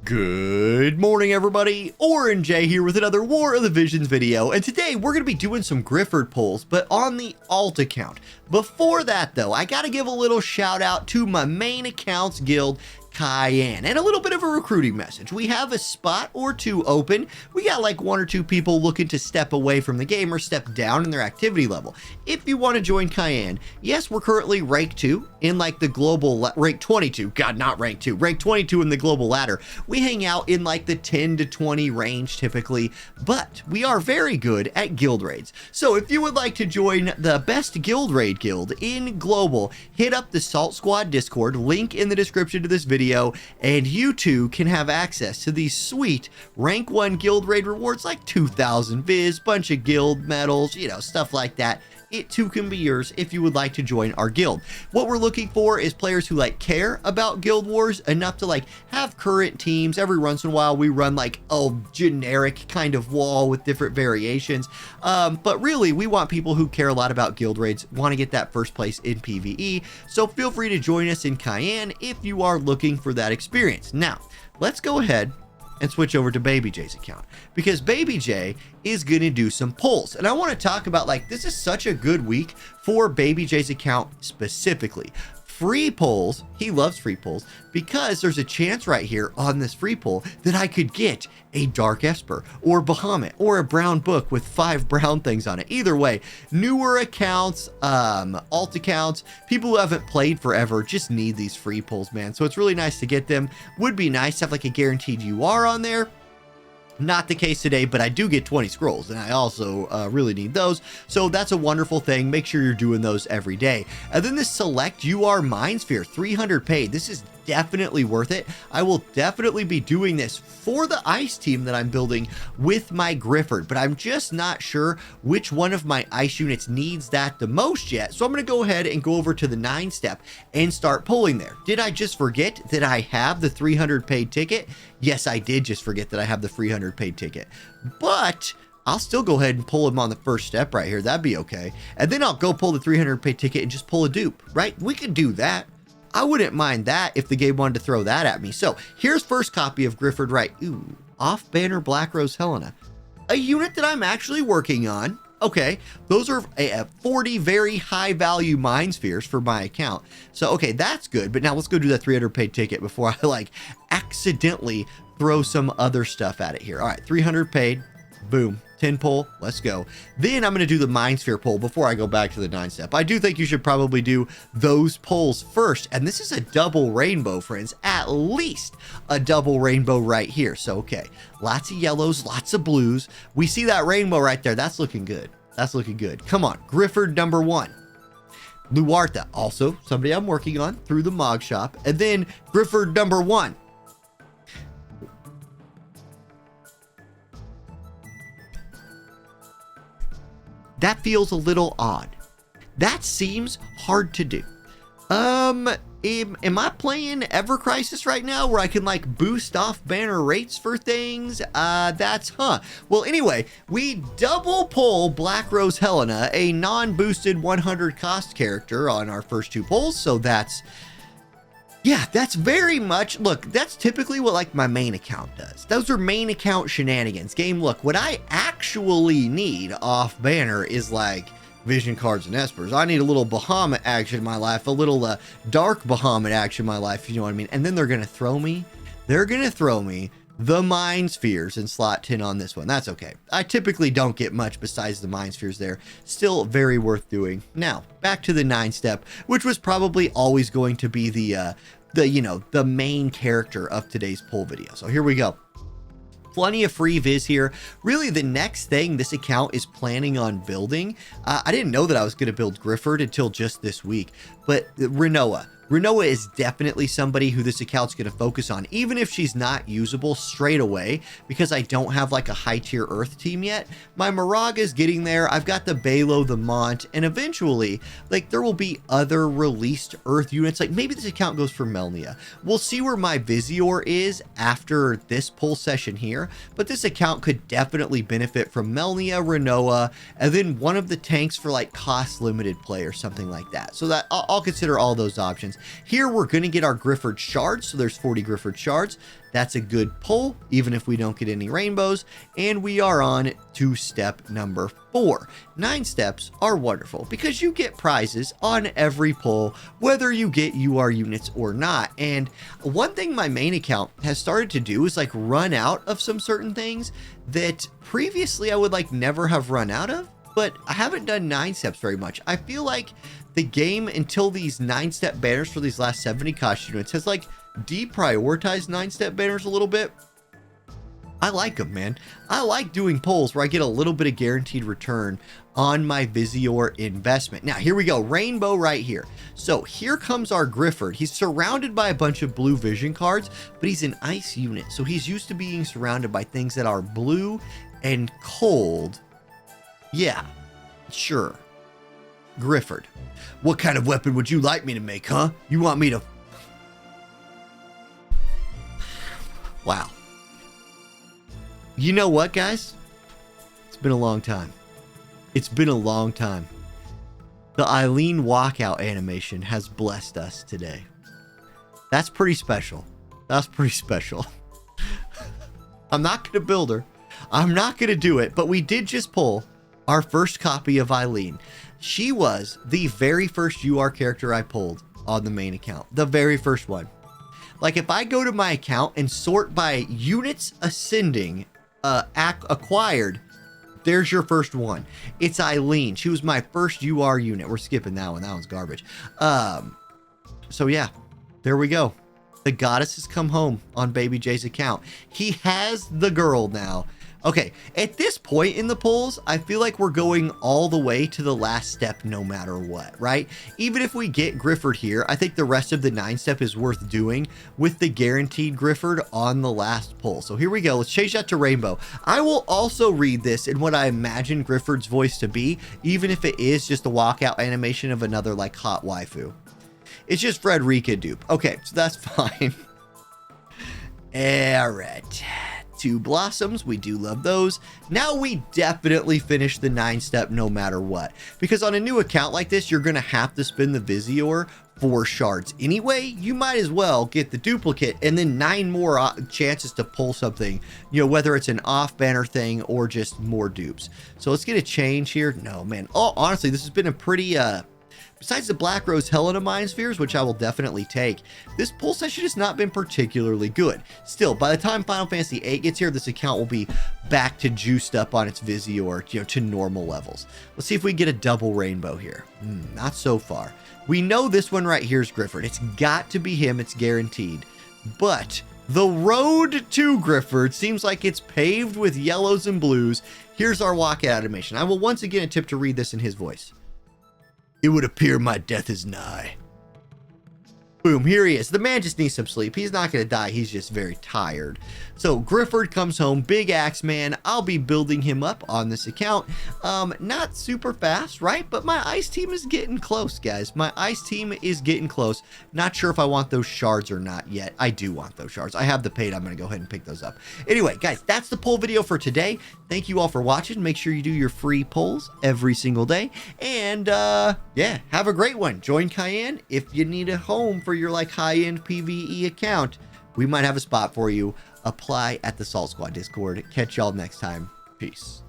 Good morning, everybody. Jayy here with another War of the Visions video, and today we're going to be doing some Gryfford pulls, but on the alt account. Before that, though, I got to give a little shout out to my main accounts guild, Cayenne, and a little bit of a recruiting message. We have a spot or two open. We got like 1 or 2 people looking to step away from the game or step down in their activity level. If you want to join Cayenne, yes, we're currently rank 2 in like the global rank 22. God, not rank 2, rank 22 in the global ladder. We hang out in like the 10 to 20 range typically, but we are very good at guild raids. So if you would like to join the best guild raid guild in global, hit up the Salt Squad Discord, link in the description to this video, and you too can have access to these sweet rank 1 guild raid rewards like 2,000 viz, bunch of guild medals, you know, stuff like that. It too can be yours if you would like to join our guild. What we're looking for is players who like care about Guild Wars enough to like have current teams. Every once in a while we run like a generic kind of wall with different variations, but really we want people who care a lot about guild raids, want to get that first place in PvE. So feel free to join us in Cayenne if you are looking for that experience. Now let's go ahead and switch over to Baby Jayy's account, because Baby Jayy is going to do some polls. And I want to talk about, like, this is such a good week for Baby Jayy's account specifically. Free polls, he loves free polls, because there's a chance right here on this free poll that I could get a Dark Esper or Bahamut or a brown book with 5 brown things on it. Either way, newer accounts, alt accounts, people who haven't played forever just need these free polls, man. So it's really nice to get them. Would be nice to have like a guaranteed UR on there. Not the case today, but I do get 20 scrolls, and I also really need those. So that's a wonderful thing. Make sure you're doing those every day. And then this select UR Mind Sphere, 300 paid. This is definitely worth it. I will definitely be doing this for the ice team that I'm building with my Gryfford, but I'm just not sure which one of my ice units needs that the most yet. So I'm going to go ahead and go over to the 9-step and start pulling there. Did I just forget that I have the 300 paid ticket? Yes, I did just forget that I have the 300 paid ticket, but I'll still go ahead and pull him on the first step right here. That'd be okay. And then I'll go pull the 300 paid ticket and just pull a dupe, right? We could do that. I wouldn't mind that if the game wanted to throw that at me. So here's first copy of Gryfford, right? Ooh, off banner Black Rose Helena, a unit that I'm actually working on. Okay, those are 40 very high value Mind Spheres for my account. So, okay, that's good. But now let's go do that 300 paid ticket before I like accidentally throw some other stuff at it here. All right, 300 paid, boom. 10 pull, let's go. Then I'm going to do the Mind Sphere pull before I go back to the 9-step. I do think you should probably do those pulls first. And this is a double rainbow, friends. At least a double rainbow right here. So, okay, lots of yellows, lots of blues. We see that rainbow right there. That's looking good. That's looking good. Come on, Gryfford number 1. Luartha, also somebody I'm working on through the Mog Shop. And then Gryfford number 1. That feels a little odd. That seems hard to do. Am I playing Ever Crisis right now where I can like boost off banner rates for things? Well, anyway, we double pull Black Rose Helena, a non-boosted 100 cost character on our first 2 pulls. So that's, yeah, that's very much, look, that's typically what like my main account does. Those are main account shenanigans. Game, look, what I actually need off banner is like vision cards and espers. I need a little Bahamut action in my life, a little dark Bahamut action in my life, you know what I mean? And then they're going to throw me the Mind Spheres in slot 10 on this one. That's okay. I typically don't get much besides the Mind Spheres there. Still very worth doing. Now, back to the 9-step, which was probably always going to be the main character of today's poll video. So here we go. Plenty of free viz here. Really, the next thing this account is planning on building, I didn't know that I was going to build Gryfford until just this week, but Rinoa. Rinoa is definitely somebody who this account's going to focus on, even if she's not usable straight away, because I don't have like a high tier Earth team yet. My Moraga's getting there. I've got the Balo, the Mont, and eventually, like, there will be other released Earth units. Like, maybe this account goes for Melnia. We'll see where my Visior is after this pull session here, but this account could definitely benefit from Melnia, Rinoa, and then one of the tanks for like cost limited play or something like that. So that I'll consider all those options. Here we're going to get our Gryfford shards, so there's 40 Gryfford shards. That's a good pull, even if we don't get any rainbows. And we are on to step number 4. 9 steps are wonderful because you get prizes on every pull, whether you get UR units or not. And one thing my main account has started to do is like run out of some certain things that previously I would like never have run out of, but I haven't done 9 steps very much. I feel like the game, until these 9-step banners for these last 70 cost units, has like deprioritized 9-step banners a little bit. I like them, man. I like doing polls where I get a little bit of guaranteed return on my Visior investment. Now, here we go. Rainbow right here. So here comes our Gryfford. He's surrounded by a bunch of blue vision cards, but he's an ice unit. So he's used to being surrounded by things that are blue and cold. Yeah, sure. Gryfford. What kind of weapon would you like me to make, huh? You want me to... Wow. You know what, guys? It's been a long time. It's been a long time. The Eileen walkout animation has blessed us today. That's pretty special. That's pretty special. I'm not going to build her. I'm not going to do it, but we did just pull our first copy of Eileen. She was the very first UR character I pulled on the main account. The very first one. Like if I go to my account and sort by units ascending, acquired, there's your first one. It's Eileen. She was my first UR unit. We're skipping that one. That one's garbage. So yeah, there we go. The goddess has come home on Baby Jay's account. He has the girl now. Okay, at this point in the polls, I feel like we're going all the way to the last step no matter what, right? Even if we get Gryfford here, I think the rest of the 9 step is worth doing with the guaranteed Gryfford on the last poll. So here we go. Let's change that to Rainbow. I will also read this in what I imagine Gryfford's voice to be, even if it is just a walkout animation of another like hot waifu. It's just Frederica dupe. Okay, so that's fine. All right. 2 blossoms, we do love those. Now we definitely finish the 9 step no matter what, because on a new account like this, you're gonna have to spin the Visior for shards anyway. You might as well get the duplicate and then 9 more chances to pull something, you know, whether it's an off banner thing or just more dupes. So let's get a change here. No, man. Oh, honestly, this has been a pretty besides the Black Rose Helena Mind Spheres, which I will definitely take, this pull session has not been particularly good. Still, by the time Final Fantasy VIII gets here, this account will be back to juiced up on its Visior, you know, to normal levels. Let's see if we get a double rainbow here. Not so far. We know this one right here is Gryfford. It's got to be him. It's guaranteed. But the road to Gryfford seems like it's paved with yellows and blues. Here's our walkout animation. I will once again attempt to read this in his voice. It would appear my death is nigh. Boom, here he is. The man just needs some sleep. He's not going to die. He's just very tired. So Gryfford comes home, big axe man. I'll be building him up on this account. Not super fast, right? But my ice team is getting close, guys. My ice team is getting close. Not sure if I want those shards or not yet. I do want those shards. I have the paid. I'm going to go ahead and pick those up. Anyway, guys, that's the poll video for today. Thank you all for watching. Make sure you do your free polls every single day. And yeah, have a great one. Join Cayenne if you need a home for your like high-end PvE account. We might have a spot for you. Apply at the Salt Squad Discord. Catch y'all next time. Peace.